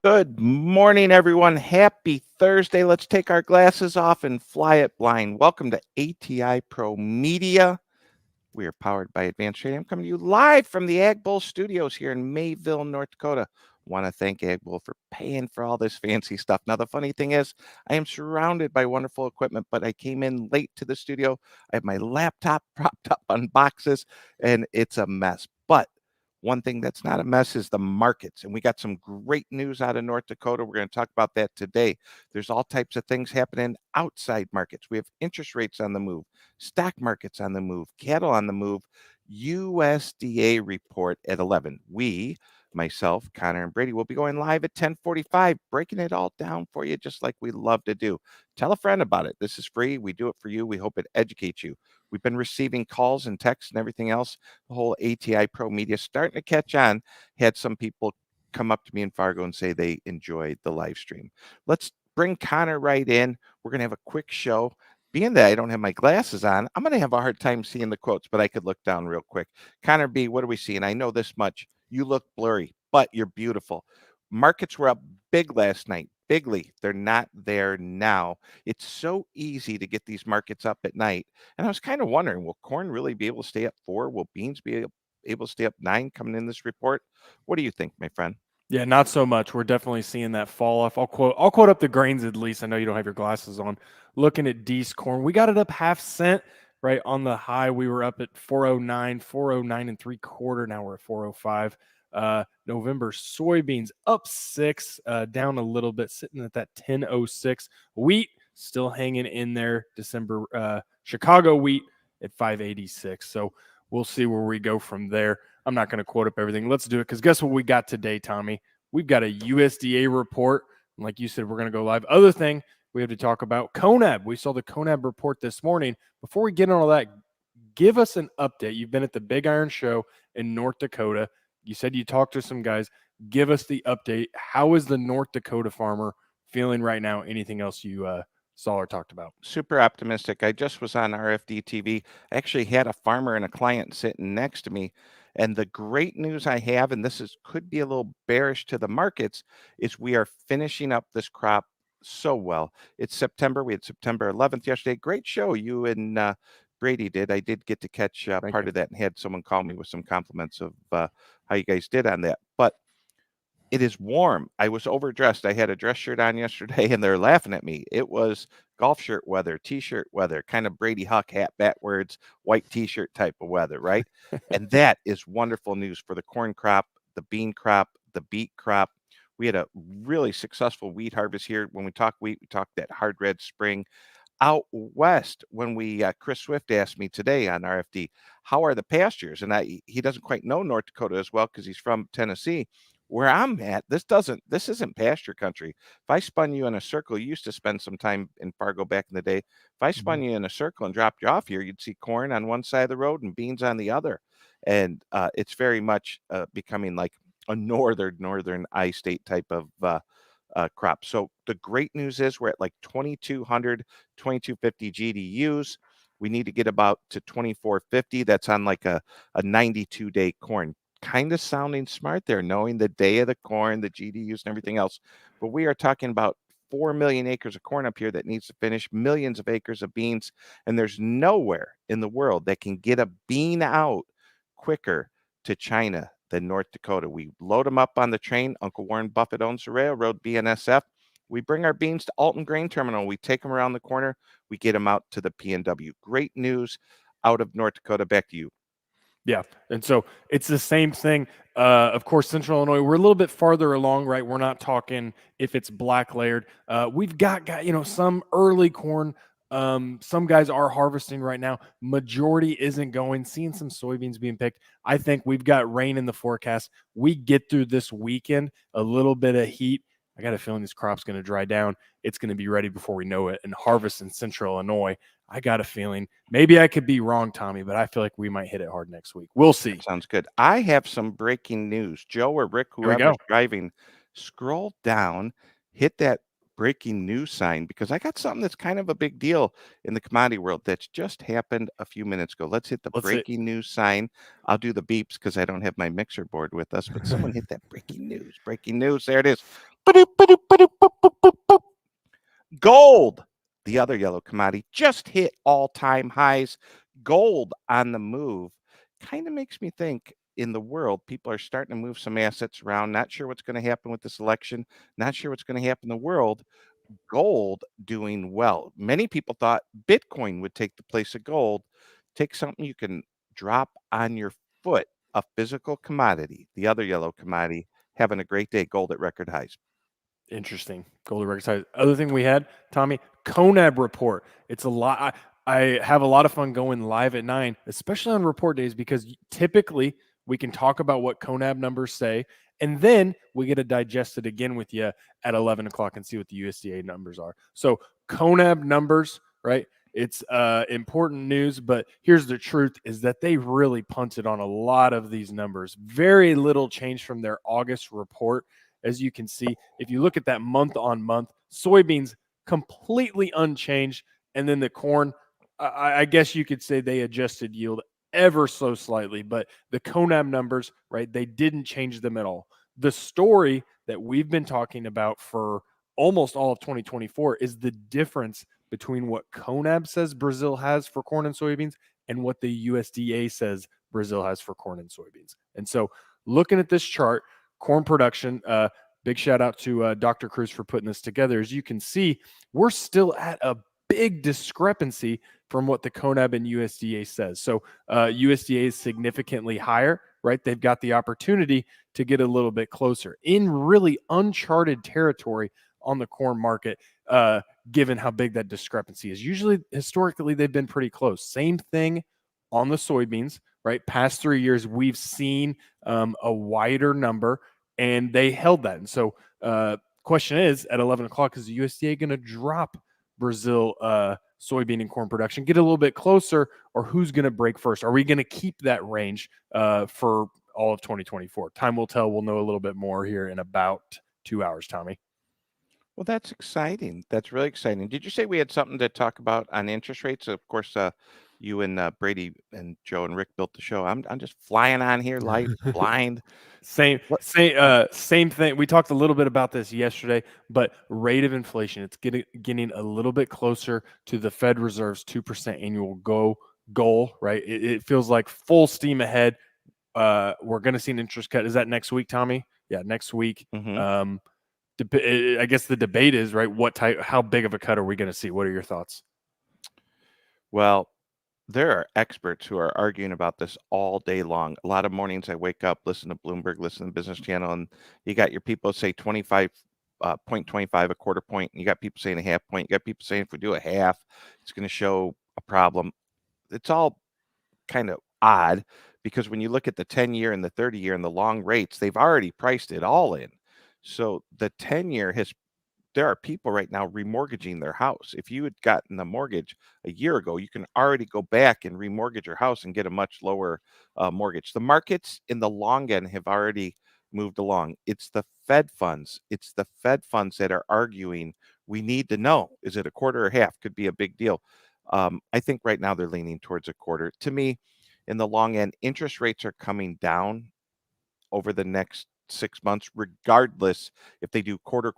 Good morning, everyone. Happy Thursday. Let's take our glasses off and fly it blind. Welcome to ATI Pro Media. We are powered by Advanced Trading. I'm coming to you live from the Ag Bull Studios here in Mayville, North Dakota. Want to thank Ag Bull for paying for all this fancy stuff. Now, the funny thing is, I am surrounded by wonderful equipment, but I came in late to the studio. I have my laptop propped up on boxes, and it's a mess. But one thing that's not a mess is the markets. And we got some great news out of North Dakota. We're going to talk about that today. There's all types of things happening outside markets. We have interest rates on the move, stock markets on the move, cattle on the move, USDA report at 11. Myself, Connor, and Brady will be going live at 10:45, breaking it all down for you just like we love to do. Tell a friend about it. This is free. We do it for you. We hope it educates you. We've been receiving calls and texts and everything else. The whole ATI Pro Media starting to catch on. Had some people come up to me in Fargo and say they enjoyed the live stream. Let's bring Connor right in. We're going to have a quick show. Being that I don't have my glasses on, I'm going to have a hard time seeing the quotes, but I could look down real quick. Connor B, what are we seeing? I know this much. You look blurry, but you're beautiful. Markets were up big last night. Bigly. They're not there now. It's so easy to get these markets up at night. And I was kind of wondering, will corn really be able to stay up 4? Will beans be able to stay up 9 coming in this report? What do you think, my friend? Yeah, not so much. We're definitely seeing that fall off. I'll quote up the grains at least. I know you don't have your glasses on. Looking at D's corn, we got it up half cent right on the high. We were up at 409, 409 and 3/4. Now we're at 405. November soybeans up 6, down a little bit, sitting at that 1006. Wheat still hanging in there. December Chicago wheat at 586. So we'll see where we go from there. I'm not going to quote up everything. Let's do it because guess what we got today, Tommy? We've got a USDA report. And like you said, we're going to go live. Other thing we have to talk about CONAB. We saw the CONAB report this morning. Before we get on all that, give us an update. You've been at the Big Iron Show in North Dakota. You said you talked to some guys. Give us the update. How is the North Dakota farmer feeling right now? Anything else you saw or talked about? Super optimistic. I just was on RFD TV. I actually had a farmer and a client sitting next to me. And the great news I have, and this is could be a little bearish to the markets, is we are finishing up this crop so well. It's September. We had September 11th yesterday. Great show you and Brady did. I did get to catch Thank part you. of that and had someone call me with some compliments of how you guys did on that. But it is warm. I was overdressed. I had a dress shirt on yesterday and they're laughing at me. It was golf shirt weather, t-shirt weather, kind of Brady Huck hat backwards, white t-shirt type of weather, right? And that is wonderful news for the corn crop, the bean crop, the beet crop. We had a really successful wheat harvest here. When we talk wheat, we talk that hard red spring. Out west, when we Chris Swift asked me today on RFD, how are the pastures? And he doesn't quite know North Dakota as well because he's from Tennessee. Where I'm at, this isn't pasture country. If I spun you in a circle, you used to spend some time in Fargo back in the day. If I spun you in a circle and dropped you off here, you'd see corn on one side of the road and beans on the other. And it's very much becoming like a northern I-state type of crop. So the great news is we're at like 2,200, 2,250 GDUs. We need to get about to 2,450. That's on like a 92-day corn. Kind of sounding smart there, knowing the day of the corn, the GDUs, and everything else. But we are talking about 4 million acres of corn up here that needs to finish, millions of acres of beans. And there's nowhere in the world that can get a bean out quicker to China than North Dakota. We load them up on the train. Uncle Warren Buffett owns the railroad, BNSF. We bring our beans to Alton Grain Terminal. We take them around the corner. We get them out to the PNW. Great news out of North Dakota. Back to you. Yeah, and so it's the same thing. Of course, Central Illinois, we're a little bit farther along, right? We're not talking if it's black layered. We've got some early corn. Some guys are harvesting right now. Majority isn't going. Seeing some soybeans being picked. I think we've got rain in the forecast. We get through this weekend, a little bit of heat. I got a feeling this crop's going to dry down. It's going to be ready before we know it. And harvest in Central Illinois, I got a feeling. Maybe I could be wrong, Tommy, but I feel like we might hit it hard next week. We'll see. That sounds good. I have some breaking news. Joe or Rick, Here we go. whoever's driving, scroll down, hit that breaking news sign because I got something that's kind of a big deal in the commodity world that's just happened a few minutes ago. Let's hit the breaking news sign. I'll do the beeps because I don't have my mixer board with us, but someone hit that breaking news. Breaking news. There it is. Gold, the other yellow commodity, just hit all-time highs. Gold on the move. Kind of makes me think in the world, people are starting to move some assets around. Not sure what's going to happen with this election. Not sure what's going to happen in the world. Gold doing well. Many people thought Bitcoin would take the place of gold. Take something you can drop on your foot, a physical commodity, the other yellow commodity, having a great day. Gold at record highs. Interesting. Gold record size. Other thing we had, Tommy, CONAB report. It's a lot. I have a lot of fun going live at 9, especially on report days, because typically we can talk about what CONAB numbers say, and then we get to digest it again with you at 11 o'clock and see what the USDA numbers are. So CONAB numbers, right? It's important news, but here's the truth is that they really punted on a lot of these numbers. Very little change from their August report. As you can see, if you look at that month on month, soybeans completely unchanged. And then the corn, I guess you could say they adjusted yield ever so slightly, but the CONAB numbers, right, they didn't change them at all. The story that we've been talking about for almost all of 2024 is the difference between what CONAB says Brazil has for corn and soybeans and what the USDA says Brazil has for corn and soybeans. And so looking at this chart, corn production, big shout out to Dr. Cruz for putting this together. As you can see, we're still at a big discrepancy from what the CONAB and USDA says. So USDA is significantly higher, right? They've got the opportunity to get a little bit closer in really uncharted territory on the corn market, given how big that discrepancy is. Usually, historically, they've been pretty close. Same thing on the soybeans, right? Past 3 years, we've seen a wider number, and they held that. And so, question is, at 11 o'clock, is the USDA going to drop Brazil soybean and corn production, get a little bit closer, or who's going to break first? Are we going to keep that range for all of 2024? Time will tell. We'll know a little bit more here in about 2 hours, Tommy. Well, that's exciting. That's really exciting. Did you say we had something to talk about on interest rates? Of course, you and Brady and Joe and Rick built the show. I'm just flying on here, light, blind. Same, What? same thing. We talked a little bit about this yesterday, but rate of inflation, it's getting a little bit closer to the Fed Reserve's 2% annual goal, right? It feels like full steam ahead. We're going to see an interest cut. Is that next week, Tommy? Yeah, next week. Mm-hmm. I guess the debate is, right, how big of a cut are we going to see? What are your thoughts? Well, there are experts who are arguing about this all day long. A lot of mornings I wake up, listen to Bloomberg, listen to Business Channel, and you got your people say 25, 0.25, a quarter point, and you got people saying a half point. You got people saying if we do a half, it's going to show a problem. It's all kind of odd because when you look at the 10-year and the 30-year and the long rates, they've already priced it all in. So the 10-year has there are people right now remortgaging their house. If you had gotten the mortgage a year ago, you can already go back and remortgage your house and get a much lower mortgage. The markets in the long end have already moved along. It's the Fed funds. It's the Fed funds that are arguing. We need to know, is it a quarter or half? Could be a big deal. I think right now they're leaning towards a quarter. To me, in the long end, interest rates are coming down over the next 6 months, regardless if they do quarter,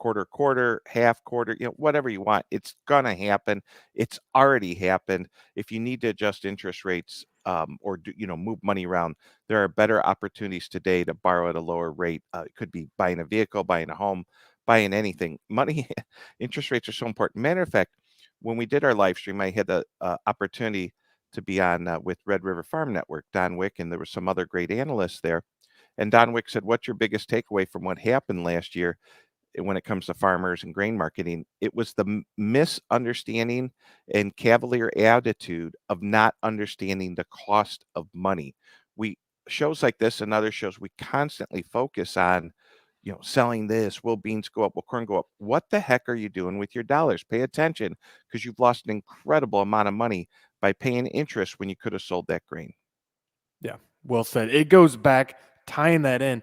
half quarter, whatever you want. It's gonna happen. It's already happened. If you need to adjust interest rates or move money around, there are better opportunities today to borrow at a lower rate. It could be buying a vehicle, buying a home, buying anything. Money, interest rates are so important. Matter of fact, when we did our live stream, I had the opportunity to be on with Red River Farm Network, Don Wick, and there were some other great analysts there. And Don Wick said, "What's your biggest takeaway from what happened last year when it comes to farmers and grain marketing?" It was the misunderstanding and cavalier attitude of not understanding the cost of money. We shows like this and other shows, we constantly focus on, selling this. Will beans go up? Will corn go up? What the heck are you doing with your dollars? Pay attention because you've lost an incredible amount of money by paying interest when you could have sold that grain. Yeah, well said. It goes back tying that in.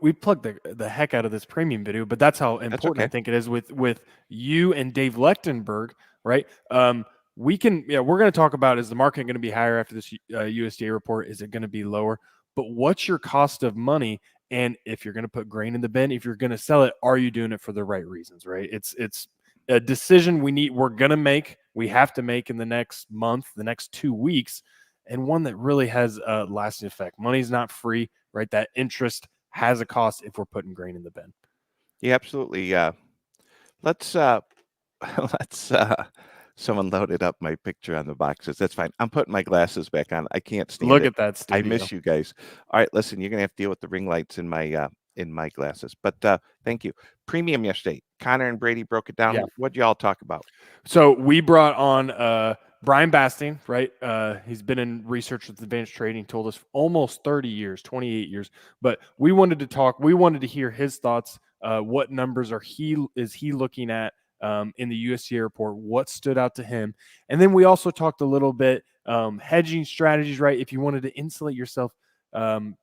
We plugged the heck out of this premium video, but that's how That's important I okay. think it is with you and Dave Lechtenberg, right? We're going to talk about, is the market going to be higher after this USDA report? Is it going to be lower? But what's your cost of money And if you're going to put grain in the bin, if you're going to sell it, are you doing it for the right reasons, right? It's a decision we're going to make, we have to make in the next month, the next 2 weeks, and one that really has a lasting effect. Money's not free, right? That interest has a cost if we're putting grain in the bin. Yeah, absolutely. Let's let's someone loaded up my picture on the boxes. That's fine. I'm putting my glasses back on. I can't stand Look it. at that studio. I miss you guys. All right, listen, you're gonna have to deal with the ring lights in my glasses. But thank you. Premium yesterday. Connor and Brady broke it down. Yeah. What'd y'all talk about? So we brought on Brian Basting, right? He's been in research with advanced trading, told us almost 30 years, 28 years. But we wanted to hear his thoughts. What numbers is he looking at in the USDA report? What stood out to him? And then we also talked a little bit hedging strategies, right? If you wanted to insulate yourself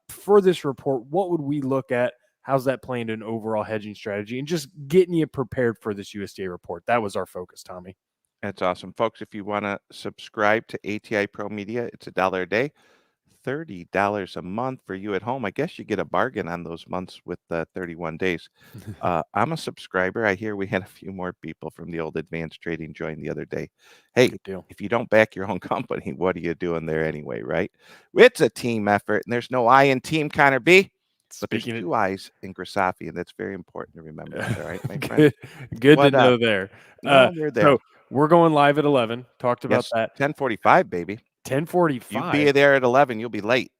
for this report, what would we look at? How's that playing to an overall hedging strategy and just getting you prepared for this USDA report? That was our focus, Tommy. That's awesome. Folks, if you want to subscribe to ATI Pro Media, it's $1 a day, $30 a month for you at home. I guess you get a bargain on those months with 31 days. I'm a subscriber. I hear we had a few more people from the old advanced trading join the other day. Hey, Good deal. if you don't back your own company, what are you doing there anyway, right? It's a team effort, and there's no I in team, Connor B. But there's two I's in Grisafi, and that's very important to remember. All right, my friend. Good to know there. No, we're there. So we're going live at 11. Talked about that. 10:45, baby. 10:45. You be there at 11. You'll be late.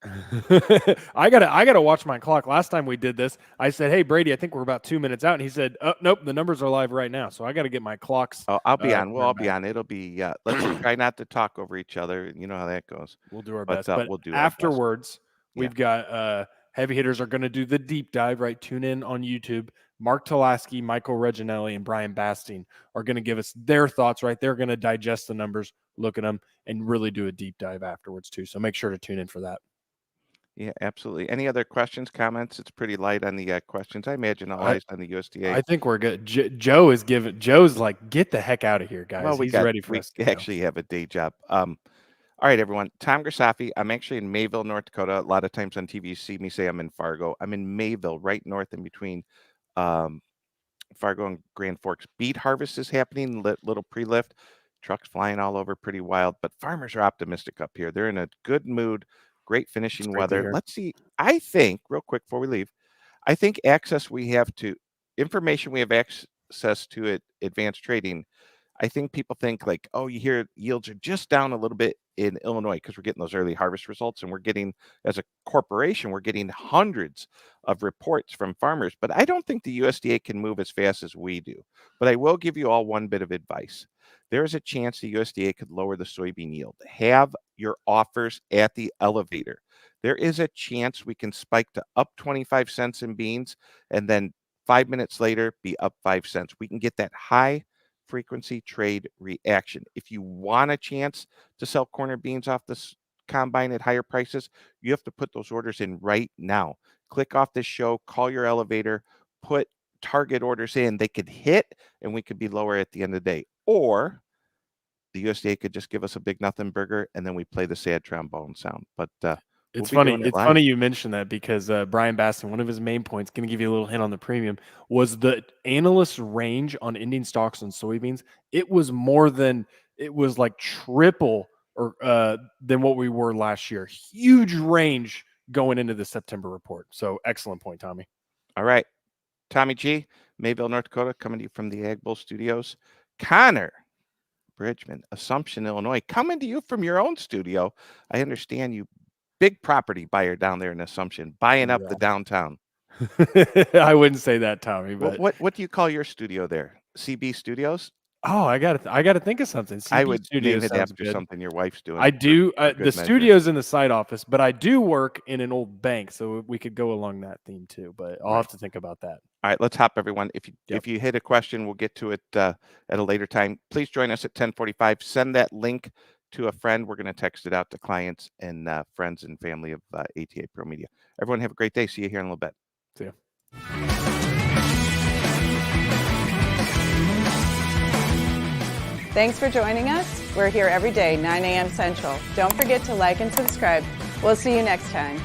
I gotta watch my clock. Last time we did this, I said, "Hey Brady, I think we're about 2 minutes out," and he said, "Oh nope, the numbers are live right now." So I got to get my clocks. Oh, I'll be on. We'll all be on. It'll be. Let's try not to talk over each other. You know how that goes. We'll do our best. But we'll do afterwards, Yeah. we've got heavy hitters are going to do the deep dive. Right, tune in on YouTube. Mark Talaski, Michael Reginelli, and Brian Basting are going to give us their thoughts, right? They're going to digest the numbers, look at them, and really do a deep dive afterwards, too. So make sure to tune in for that. Yeah, absolutely. Any other questions, comments? It's pretty light on the questions. I imagine all eyes on the USDA. I think we're good. Joe's like, get the heck out of here, guys. Well, He's ready for us. We actually have a day job. All right, everyone. Tom Grisafi. I'm actually in Mayville, North Dakota. A lot of times on TV, you see me say I'm in Fargo. I'm in Mayville, right north in between Fargo and Grand Forks. Beet harvest is happening, little pre-lift. Trucks flying all over, pretty wild. But farmers are optimistic up here. They're in a good mood, great finishing weather. Let's see. I think, real quick before we leave, I think information we have access to at advanced trading. I think people think like, oh, you hear yields are just down a little bit in Illinois because we're getting those early harvest results, and we're getting, as a corporation, we're getting hundreds of reports from farmers. But I don't think the USDA can move as fast as we do. But I will give you all one bit of advice. There is a chance the USDA could lower the soybean yield. Have your offers at the elevator. There is a chance we can spike to up 25 cents in beans, and then 5 minutes later be up 5 cents. We can get that high frequency trade reaction. If you want a chance to sell corner beans off this combine at higher prices, you have to put those orders in right now. Click off this show, call your elevator, put target orders in. They could hit, and we could be lower at the end of the day. Or the USDA could just give us a big nothing burger, and then we play the sad trombone sound. But it's funny. It's funny you mentioned that because Brian Basting, one of his main points, going to give you a little hint on the premium, was the analyst range on ending stocks on soybeans. It was like triple or than what we were last year. Huge range going into the September report. So excellent point, Tommy. All right, Tommy G, Mayville, North Dakota, coming to you from the Ag Bull Studios. Connor Bridgman, Assumption, Illinois, coming to you from your own studio. I understand you. Big property buyer down there in Assumption, buying up the downtown. I wouldn't say that, Tommy. But what do you call your studio there? CB Studios? Oh, I gotta think of something. CB I would Studios name it after something your wife's doing. I do. The studio's in the side office, but I do work in an old bank, so we could go along that theme too. But I'll have to think about that. All right, let's hop, everyone. If you hit a question, we'll get to it at a later time. Please join us at 10:45. Send that link to a friend. We're going to text it out to clients and friends and family of ATA Pro Media. Everyone have a great day. See you here in a little bit. See ya. Thanks for joining us. We're here every day, 9 a.m. Central. Don't forget to like and subscribe. We'll see you next time.